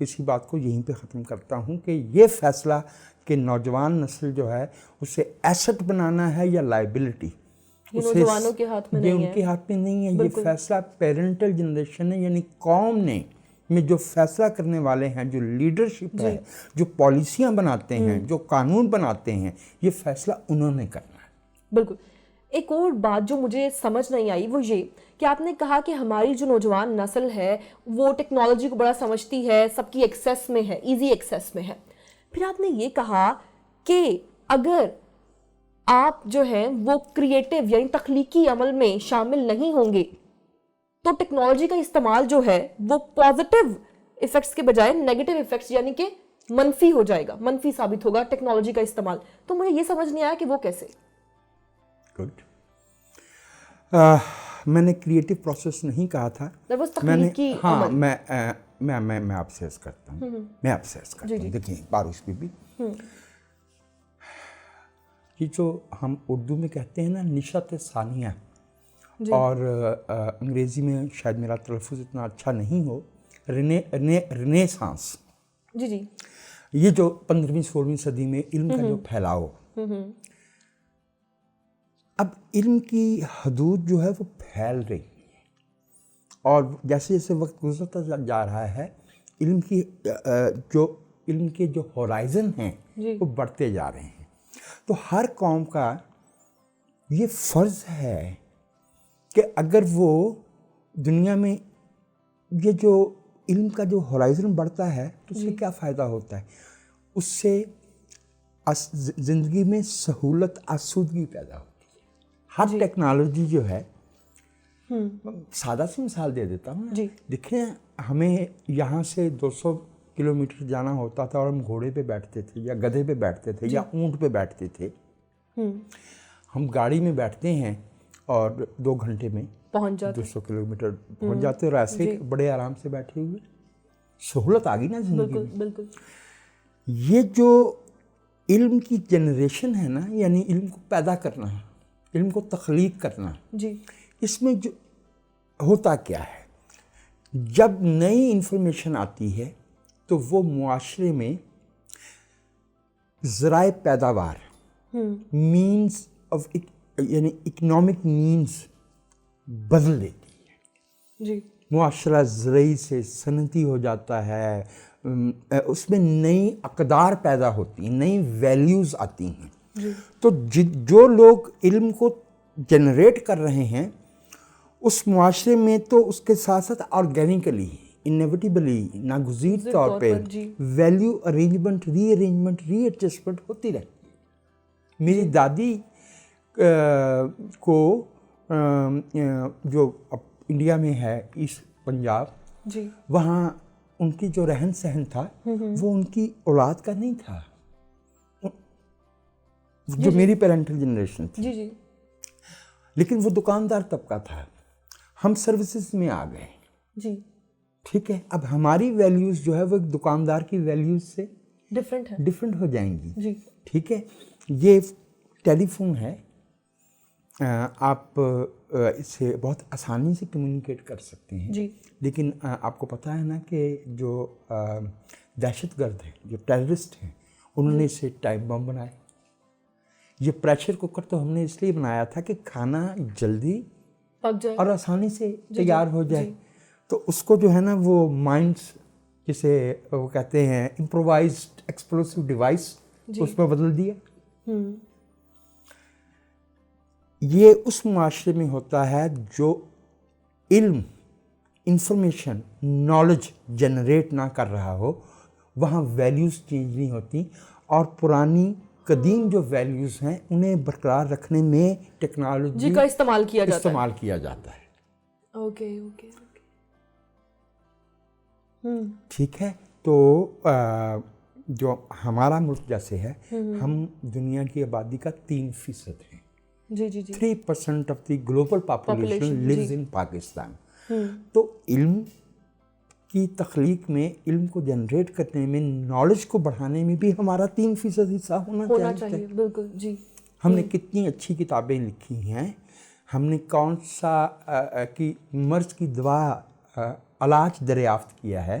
اسی بات کو یہیں پہ ختم کرتا ہوں کہ یہ فیصلہ کہ نوجوان نسل جو ہے اسے ایسٹ بنانا ہے یا لائبلٹی، یہ نوجوانوں کے ہاتھ میں نہیں ہے، یہ ان کے ہاتھ میں نہیں ہے، یہ فیصلہ پیرنٹل جنریشن ہے، یعنی قوم نے میں جو فیصلہ کرنے والے ہیں، جو لیڈرشپ ہے، جو پالیسیاں بناتے ہیں، جو قانون بناتے ہیں، یہ فیصلہ انہوں نے کرنا ہے۔ بالکل۔ ایک اور بات جو مجھے سمجھ نہیں آئی وہ یہ کہ آپ نے کہا کہ ہماری جو نوجوان نسل ہے وہ ٹیکنالوجی کو بڑا سمجھتی ہے، سب کی ایکسیس میں ہے، ایزی ایکسیس میں ہے۔ پھر آپ نے یہ کہا کہ اگر آپ جو ہیں وہ کریٹیو یعنی تخلیقی عمل میں شامل نہیں ہوں گے تو ٹیکنالوجی کا استعمال جو ہے وہ پازیٹیو ایفیکٹس کے بجائے نیگیٹو ایفیکٹس یعنی کہ منفی ہو جائے گا، منفی ثابت ہوگا ٹیکنالوجی کا استعمال۔ تو مجھے یہ سمجھ نہیں آیا کہ وہ کیسے۔ گڈ، میں نے کریٹیو پروسیس نہیں کہا تھا، میں نے ہاں میں آپ سے عرض کرتا ہوں، دیکھیں باروش بی بی، یہ جو ہم اردو میں کہتے ہیں نا نشأت ثانیہ، اور انگریزی میں شاید میرا تلفظ اتنا اچھا نہیں ہو، رنیسانس، جی یہ جو 15ویں 16ویں صدی میں علم کا جو پھیلاؤ، اب علم کی حدود جو ہے وہ پھیل رہی ہے، اور جیسے جیسے وقت گزرتا جا رہا ہے علم کے جو ہورائزن ہیں وہ بڑھتے جا رہے ہیں۔ تو ہر قوم کا یہ فرض ہے کہ اگر وہ دنیا میں یہ جو علم کا جو ہورائزن بڑھتا ہے تو اس سے کیا فائدہ ہوتا ہے؟ اس سے زندگی میں سہولت، آسودگی پیدا ہوتی ہے۔ ہر ٹیکنالوجی جو ہے، سادہ سی مثال دے دیتا ہوں، دیکھیں ہمیں یہاں سے 200 کلومیٹر جانا ہوتا تھا اور ہم گھوڑے پہ بیٹھتے تھے یا گدھے پہ بیٹھتے تھے یا اونٹ پہ بیٹھتے تھے، ہم گاڑی میں بیٹھتے ہیں اور 2 گھنٹے میں پہنچ جاتے، 200 کلومیٹر پہنچ جاتے، اور ایسے بڑے آرام سے بیٹھے ہوئے، سہولت آ گئی نا زندگی میں۔ بالکل۔ یہ جو علم کی جنریشن ہے نا، یعنی علم کو پیدا کرنا، علم کو تخلیق کرنا، اس میں جو ہوتا کیا ہے، جب نئی انفارمیشن آتی ہے تو وہ معاشرے میں ذرائع پیداوار، مینز آف یعنی اکنامک مینز بدل دیتی ہے۔ معاشرہ زرعی سے صنعتی ہو جاتا ہے، اس میں نئی اقدار پیدا ہوتی ہیں، نئی ویلیوز آتی ہیں۔ تو جو لوگ علم کو جنریٹ کر رہے ہیں اس معاشرے میں تو اس کے ساتھ ساتھ آرگینیکلی، انیویٹیبلی، ناگزیر طور پہ ویلیو ارینجمنٹ، ری ارینجمنٹ، ری ایڈجسٹمنٹ ہوتی رہتی۔ میری دادی کو جو انڈیا میں ہے ایسٹ پنجاب، وہاں ان کی جو رہن سہن تھا وہ ان کی اولاد کا نہیں تھا، جو میری پیرنٹل جنریشن تھی، لیکن وہ دکاندار طبقہ تھا۔ ہم سروسز میں آ گئے، ٹھیک ہے، اب ہماری ویلیوز جو ہے وہ ایک دکاندار کی ویلیوز سے ڈفرینٹ ہو جائیں گی، ٹھیک ہے۔ یہ ٹیلی فون ہے، آپ اس سے بہت آسانی سے کمیونیکیٹ کر سکتے ہیں، لیکن آپ کو پتہ ہے نا کہ جو دہشت گرد ہیں، جو ٹیررسٹ ہیں، انہوں نے اسے ٹائم بم بنائے۔ یہ پریشر کوکر تو ہم نے اس لیے بنایا تھا کہ کھانا جلدی پک جائے اور آسانی سے تیار ہو جائے، تو اس کو جو ہے نا وہ مائنڈس جسے وہ کہتے ہیں امپرووائزڈ ایکسپلوسیو ڈیوائس، اس میں بدل دیا۔ یہ اس معاشرے میں ہوتا ہے جو علم، انفارمیشن، نالج جنریٹ نہ کر رہا ہو، وہاں ویلیوز چینج نہیں ہوتی، اور پرانی قدیم جو ویلیوز ہیں انہیں برقرار رکھنے میں ٹیکنالوجی کا استعمال کیا جاتا ہے۔ اوکے ٹھیک ہے، تو جو ہمارا ملک جیسے ہے، ہم دنیا کی آبادی کا 3% ہیں، 3% of the global population leaves ان پاکستان۔ تو علم کی تخلیق میں، علم کو جنریٹ کرنے میں، نالج کو بڑھانے میں بھی ہمارا 3% حصہ ہونا چاہیے۔ بالکل جی۔ ہم نے کتنی اچھی کتابیں لکھی ہیں، ہم نے کون سا مرض کی دوا علاج دریافت کیا ہے،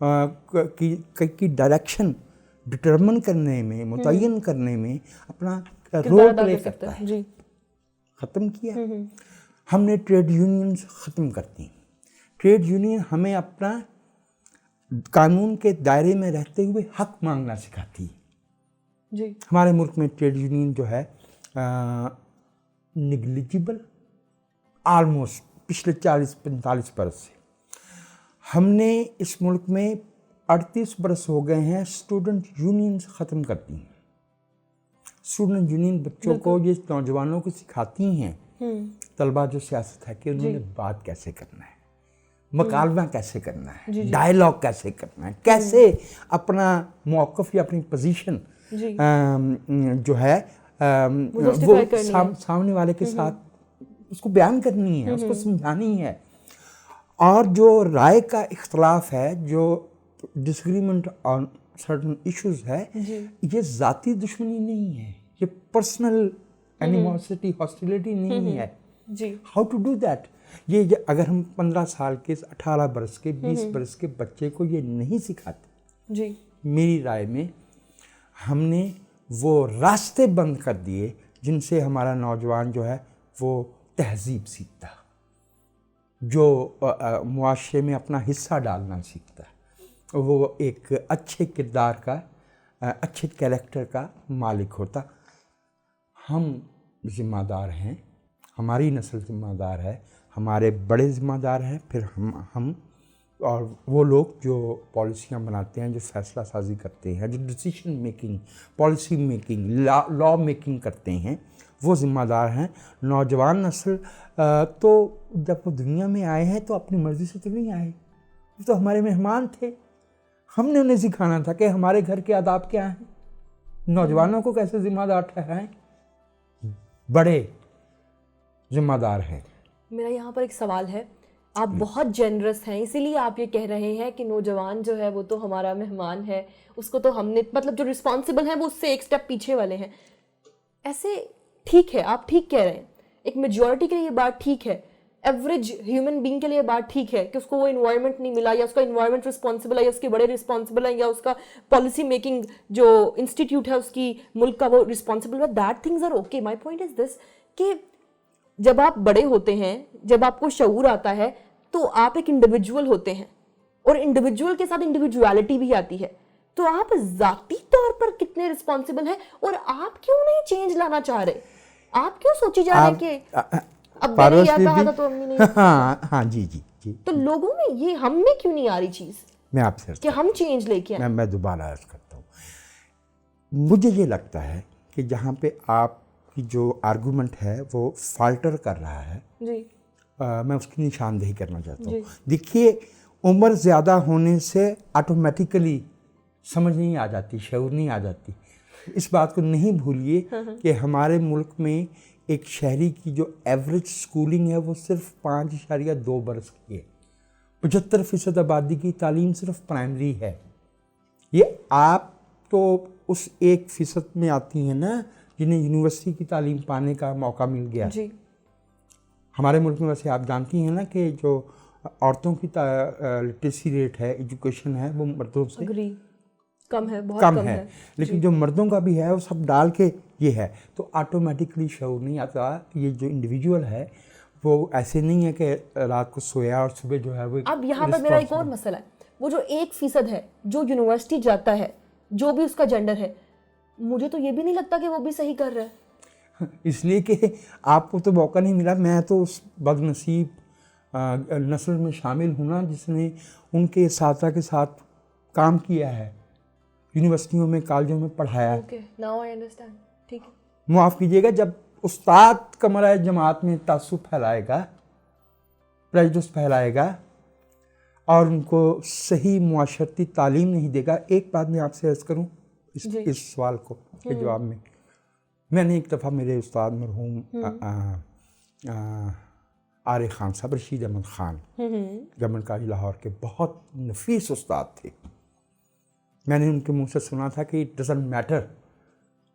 کی ڈائریکشن ڈٹرمن کرنے میں، متعین کرنے میں اپنا رول کردار ادا پلے کر سکتا کرتا ہے. جی. ختم کیا. ہم نے ٹریڈ یونینز ختم کر دی. ٹریڈ یونین ہمیں اپنا قانون کے دائرے میں رہتے ہوئے حق مانگنا سکھاتی ہے. جی. ہمارے ملک میں ٹریڈ یونین جو ہے نگلیجبل آلموسٹ پچھلے 40-45 برس سے. ہم نے اس ملک میں 38 برس ہو گئے ہیں اسٹوڈنٹ یونینز ختم کر دی ہیں. اسٹوڈنٹ یونین بچوں کو، یہ نوجوانوں کو سکھاتی ہیں، طلبہ جو سیاست ہے، کہ انہوں نے بات کیسے کرنا ہے، مکالمہ کیسے کرنا ہے، ڈائلاگ کیسے کرنا ہے، کیسے اپنا موقف یا اپنی پوزیشن جو ہے وہ سامنے والے کے ساتھ اس کو بیان کرنی ہے، اس کو سمجھانی ہے. اور جو رائے کا اختلاف ہے، جو ڈس ایگریمنٹ آن سرٹن ایشوز ہے، یہ ذاتی دشمنی نہیں ہے، یہ پرسنل اینیموسٹی، ہاسٹیلیٹی نہیں ہے. How to do that? یہ اگر ہم 15 سال کے، 18 برس کے، 20 برس کے بچے کو یہ نہیں سکھاتے، میری رائے میں ہم نے وہ راستے بند کر دیے جن سے ہمارا نوجوان جو ہے وہ تہذیب سیکھتا، جو معاشرے میں اپنا حصہ ڈالنا سیکھتا، وہ ایک اچھے کردار کا، اچھے کیریکٹر کا مالک ہوتا. ہم ذمہ دار ہیں، ہماری نسل ذمہ دار ہے، ہمارے بڑے ذمہ دار ہیں، پھر ہم اور وہ لوگ جو پالیسیاں بناتے ہیں، جو فیصلہ سازی کرتے ہیں، جو decision making, policy making, law making کرتے ہیں، وہ ذمہ دار ہیں. نوجوان نسل تو جب وہ دنیا میں آئے ہیں تو اپنی مرضی سے تو نہیں آئے، وہ تو ہمارے مہمان تھے. ہم نے انہیں سکھانا تھا کہ ہمارے گھر کے آداب کیا ہیں، نوجوانوں کو کیسے ذمہ دار ٹھہرائیں. بڑے ذمہ دار ہیں. میرا یہاں پر ایک سوال ہے. آپ بہت جنرس ہیں، اسی لیے آپ یہ کہہ رہے ہیں کہ نوجوان جو ہے وہ تو ہمارا مہمان ہے، اس کو تو ہم نے، مطلب جو رسپانسبل ہیں وہ اس سے ایک سٹیپ پیچھے والے ہیں. ایسے ٹھیک ہے، آپ ٹھیک کہہ رہے ہیں، ایک میجورٹی کے لیے یہ بات ٹھیک ہے، ایوریج ہیومن بینگ کے لیے بات ٹھیک ہے کہ اس کو وہ انوائرمنٹ نہیں ملا، یا اس کا انوائرمنٹ رسپانسبل ہے، یا اس کے بڑے رسپانسبل ہیں، یا اس کا پالیسی میکنگ جو انسٹیٹیوٹ ہے اس کی ملک کا وہ رسپانسبل ہے. That things are okay. My point is this کہ جب آپ بڑے ہوتے ہیں، جب آپ کو شعور آتا ہے، تو آپ ایک انڈیویجول ہوتے ہیں، اور انڈیویجول کے ساتھ انڈیویجویلٹی بھی آتی ہے. تو آپ ذاتی طور پر کتنے رسپانسبل ہیں، اور آپ کیوں نہیں چینج لانا چاہ رہے؟ آپ کیوں سوچی جا رہے ہیں کہ اب میں نے یہ کہا تھا تو امی نے، ہاں جی جی جی، تو لوگوں میں یہ ہم میں کیوں نہیں آ رہی چیز میں آپ سے کہ ہم چینج لے کے آئیں؟ میں دوبارہ عرض کرتا ہوں. مجھے یہ لگتا ہے کہ جہاں پہ آپ کی جو آرگومنٹ ہے وہ فالٹر کر رہا ہے، جی، میں اس کی نشاندہی کرنا چاہتا ہوں. دیکھیے، عمر زیادہ ہونے سے آٹومیٹیکلی سمجھ نہیں آ جاتی، شعور نہیں آ جاتی. اس بات کو نہیں بھولیے کہ ہمارے ملک میں ایک شہری کی جو ایوریج سکولنگ ہے وہ صرف 5.2 برس کی ہے. 75% آبادی کی تعلیم صرف پرائمری ہے. یہ آپ تو اس 1% میں آتی ہیں نا جنہیں یونیورسٹی کی تعلیم پانے کا موقع مل گیا. جی. ہمارے ملک میں ویسے آپ جانتی ہیں نا کہ جو عورتوں کی لٹریسی ریٹ ہے، ایجوکیشن ہے، وہ مردوں سے کم ہے، بہت کم ہے. لیکن جو مردوں کا بھی ہے وہ سب ڈال کے یہ ہے، تو آٹومیٹکلی شعور نہیں آتا. یہ جو انڈیویجول ہے وہ ایسے نہیں ہے کہ رات کو سویا اور صبح جو ہے وہ. اب یہاں پر میرا ایک اور مسئلہ ہے، وہ جو 1% ہے جو یونیورسٹی جاتا ہے، جو بھی اس کا جنڈر ہے، مجھے تو یہ بھی نہیں لگتا کہ وہ بھی صحیح کر رہا ہے. اس لیے کہ آپ کو تو موقع نہیں ملا. میں تو اس بد نصیب نسل میں شامل ہوں نا جس نے ان کے اساتذہ کے ساتھ کام کیا ہے، یونیورسٹیوں میں، کالجوں میں پڑھایا ہے. Okay, now I understand. ٹھیک ہے. معاف کیجیے گا، جب استاد کمرہ جماعت میں تعصب پھیلائے گا، پریجڈس پھیلائے گا اور ان کو صحیح معاشرتی تعلیم نہیں دے گا. ایک بات میں آپ سے عرض کروں اس سوال کو کے جواب میں نے ایک دفعہ میرے استاد مرحوم عارف خان صاحب، رشید احمد خان، گورنمنٹ کالج لاہور کے بہت نفیس استاد تھے. میں نے ان کے منہ سے سنا تھا کہ اٹ ڈزنٹ میٹر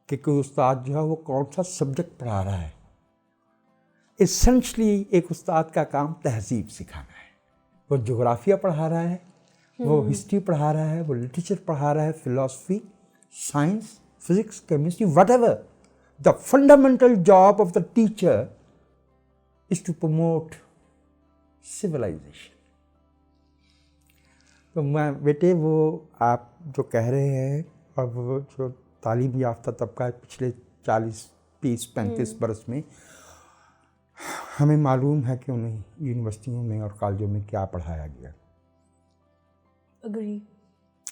کہ کوئی استاد جو ہے وہ کون سا سبجیکٹ پڑھا رہا ہے. ایسنشلی ایک استاد کا کام تہذیب سکھانا ہے. وہ جغرافیہ پڑھا رہا ہے، وہ ہسٹری پڑھا رہا ہے, وہ لٹریچر پڑھا رہا ہے, philosophy, science, physics, chemistry, whatever. The fundamental job of the teacher is to promote civilisation. تو میں بیٹے وہ آپ جو کہہ رہے ہیں, اور وہ جو تعلیم یافتہ طبقہ ہے پچھلے 40, 30, 35 برس میں, ہمیں معلوم ہے کہ انہیں یونیورسٹیوں میں اور کالجوں میں کیا پڑھایا گیا. اگری.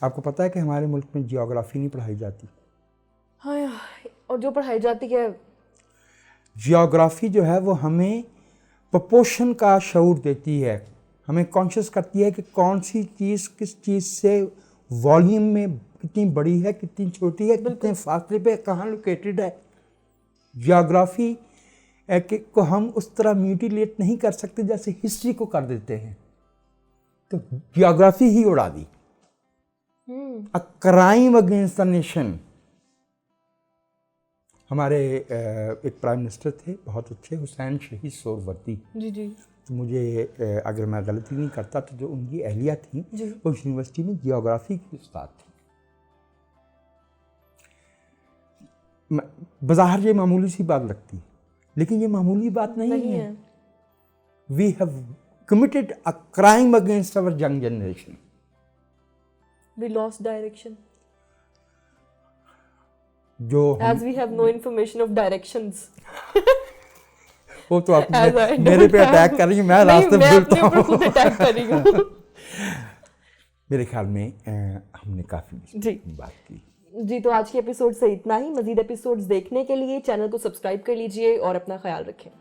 آپ کو پتہ ہے کہ ہمارے ملک میں جیوگرافی نہیں پڑھائی جاتی. ہاں, اور جو پڑھائی جاتی ہے جیوگرافی جو ہے وہ ہمیں پرپورشن کا شعور دیتی ہے, ہمیں کانشیس کرتی ہے کہ کون سی چیز کس چیز سے والیوم میں کتنی بڑی ہے, کتنی چھوٹی ہے, کتنے فاصلے پہ کہاں لوکیٹڈ ہے. جیوگرافی کو ہم اس طرح میوٹیلیٹ نہیں کر سکتے جیسے ہسٹری کو کر دیتے ہیں. تو جیوگرافی ہی اڑا دی. A crime against the nation. ہمارے ایک پرائم منسٹر تھے بہت اچھے, حسین شہید سہروردی. جی جی. تو مجھے اگر میں غلطی نہیں کرتا تو جو ان کی اہلیہ تھیں وہ یونیورسٹی میں جیوگرافی کی استاد تھیں. بظاہر یہ معمولی سی بات لگتی ہے, لیکن یہ معمولی بات نہیں ہے. We have committed a crime against our young generation. We lost direction. جو As we have no information of directions. وہ تو آپ میرے پہ اٹیک کر رہی ہیں, میں راستے بھولتا ہوں. میں خود اٹیک کر رہی ہوں. میرے خیال میں ہم نے کافی بات کی. جی, تو آج کے ایپیسوڈ سے اتنا ہی. مزید ایپیسوڈز دیکھنے کے لیے چینل کو سبسکرائب کر لیجئے اور اپنا خیال رکھیں.